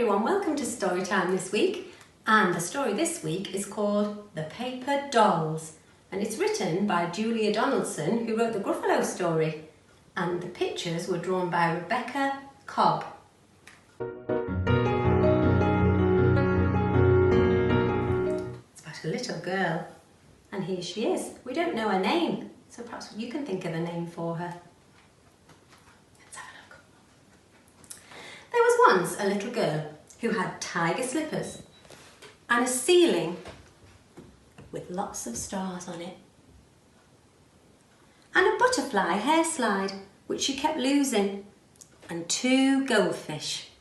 everyone, welcome to Storytime this week, and the story this week is called The Paper Dolls, and it's written by Julia Donaldson, who wrote the Gruffalo story, and the pictures were drawn by Rebecca Cobb. It's about a little girl, and here she is. We don't know her name, so perhaps you can think of a name for her. There was once a little girl who had tiger slippers and a ceiling with lots of stars on it, and a butterfly hair slide which she kept losing, and 2 goldfish,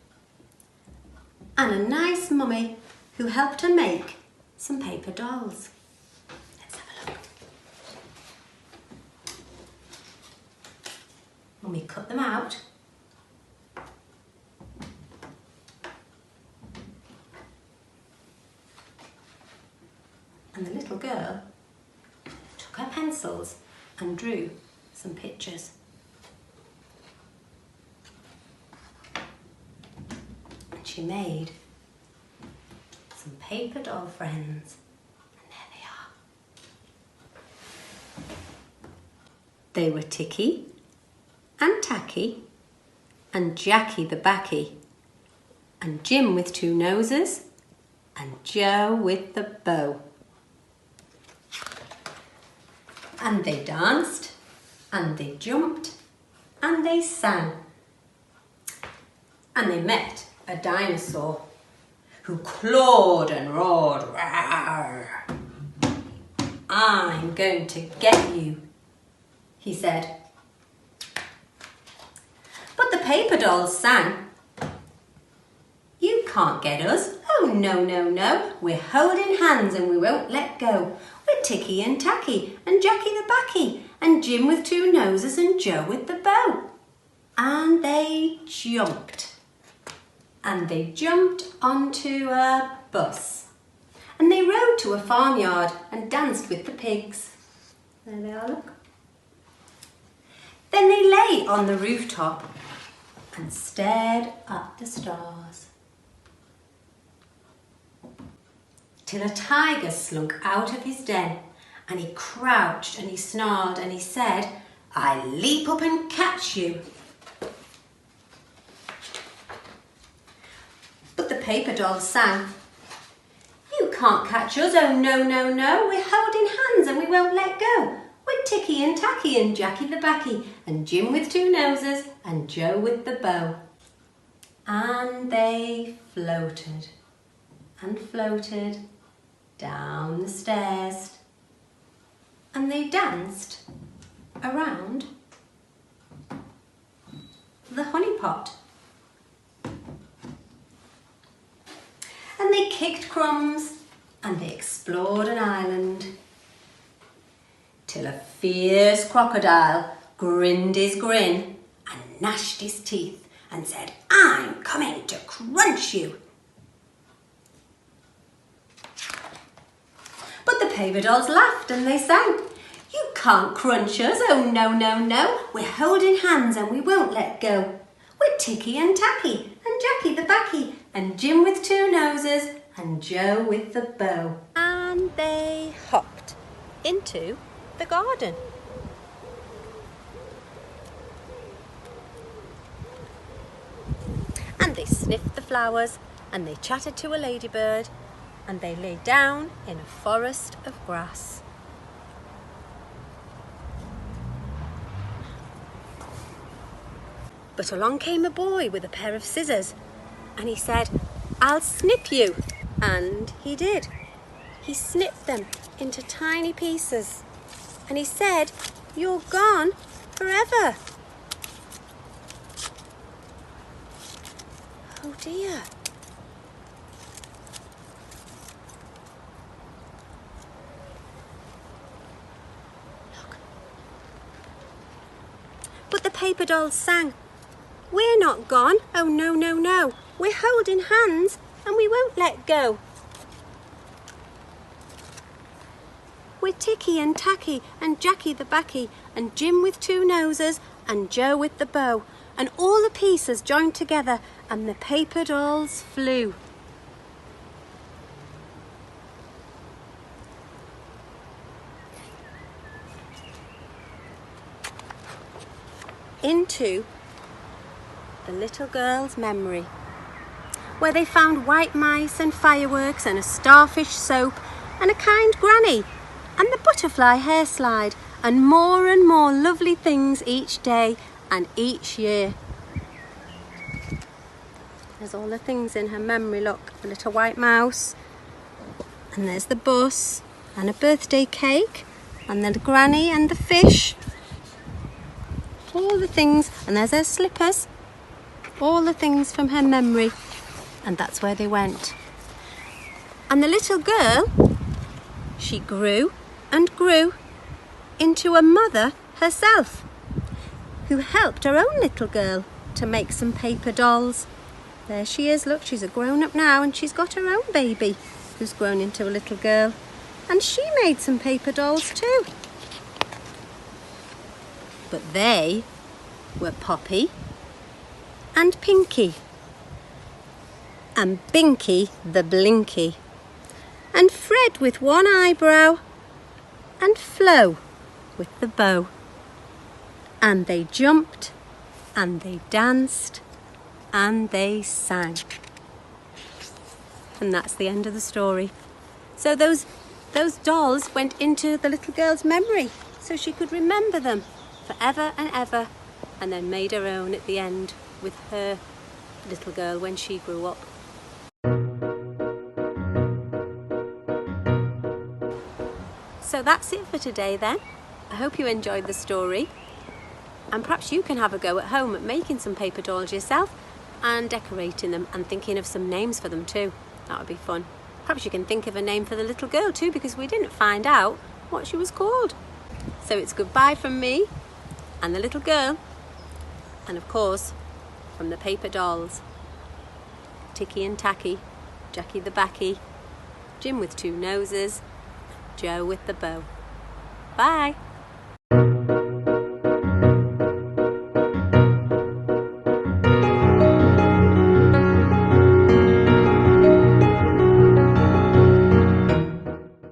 and a nice mummy who helped her make some paper dolls. Let's have a look. Mummy cut them out. And the little girl took her pencils and drew some pictures. And she made some paper doll friends. And there they are. They were Ticky and Tacky and Jackie the Backy and Jim with 2 noses and Joe with the bow. And they danced, and they jumped, and they sang. And they met a dinosaur who clawed and roared, "Rawr! I'm going to get you," he said. But the paper dolls sang, "You can't get us. Oh, no, no, no. We're holding hands and we won't let go. We're Ticky and Tacky and Jackie the Backy and Jim with 2 noses and Joe with the bow." And they jumped. And they jumped onto a bus. And they rode to a farmyard and danced with the pigs. There they are, look. Then they lay on the rooftop and stared at the stars, till a tiger slunk out of his den, and he crouched and he snarled and he said, "I leap up and catch you." But the paper dolls sang, "You can't catch us, oh no, no, no. We're holding hands and we won't let go. We're Ticky and Tacky and Jackie the Backy and Jim with 2 noses and Joe with the bow." And they floated and floated down the stairs, and they danced around the honey pot, and they kicked crumbs and they explored an island, till a fierce crocodile grinned his grin and gnashed his teeth and said, "I'm coming to crunch you." But the paper dolls laughed and they sang, "You can't crunch us, oh no, no, no. We're holding hands and we won't let go. We're Ticky and Tacky and Jackie the Backy and Jim with 2 noses and Joe with the bow." And they hopped into the garden. And they sniffed the flowers and they chatted to a ladybird, and they lay down in a forest of grass. But along came a boy with a pair of scissors, and he said, "I'll snip you." And he did. He snipped them into tiny pieces, and he said, "You're gone forever." Oh dear. But the paper dolls sang, "We're not gone, oh no, no, no. We're holding hands and we won't let go. We're Ticky and Tacky and Jackie the Backy and Jim with 2 noses and Joe with the bow. and all the pieces joined together and the paper dolls flew. Into the little girl's memory, where they found white mice and fireworks and a starfish soap and a kind granny and the butterfly hair slide and more lovely things each day and each year. There's all the things in her memory, look, a little white mouse, and there's the bus and a birthday cake and then the granny and the fish. All the things, and there's her slippers, all the things from her memory, and that's where they went. And the little girl, she grew and grew into a mother herself, who helped her own little girl to make some paper dolls. There she is, look, she's a grown-up now, and she's got her own baby who's grown into a little girl, and she made some paper dolls too. But they were Poppy and Pinky and Binky the Blinky and Fred with one eyebrow and Flo with the bow. And they jumped and they danced and they sang. And that's the end of the story. So those dolls went into the little girl's memory so she could remember them forever and ever, and then made her own at the end with her little girl when she grew up. So that's it for today then. I hope you enjoyed the story, and perhaps you can have a go at home at making some paper dolls yourself and decorating them and thinking of some names for them too. That would be fun. Perhaps you can think of a name for the little girl too, because we didn't find out what she was called. So it's goodbye from me and the little girl, and of course from the paper dolls, Ticky and Tacky, Jackie the Backy, Jim with two noses, Joe with the bow. Bye!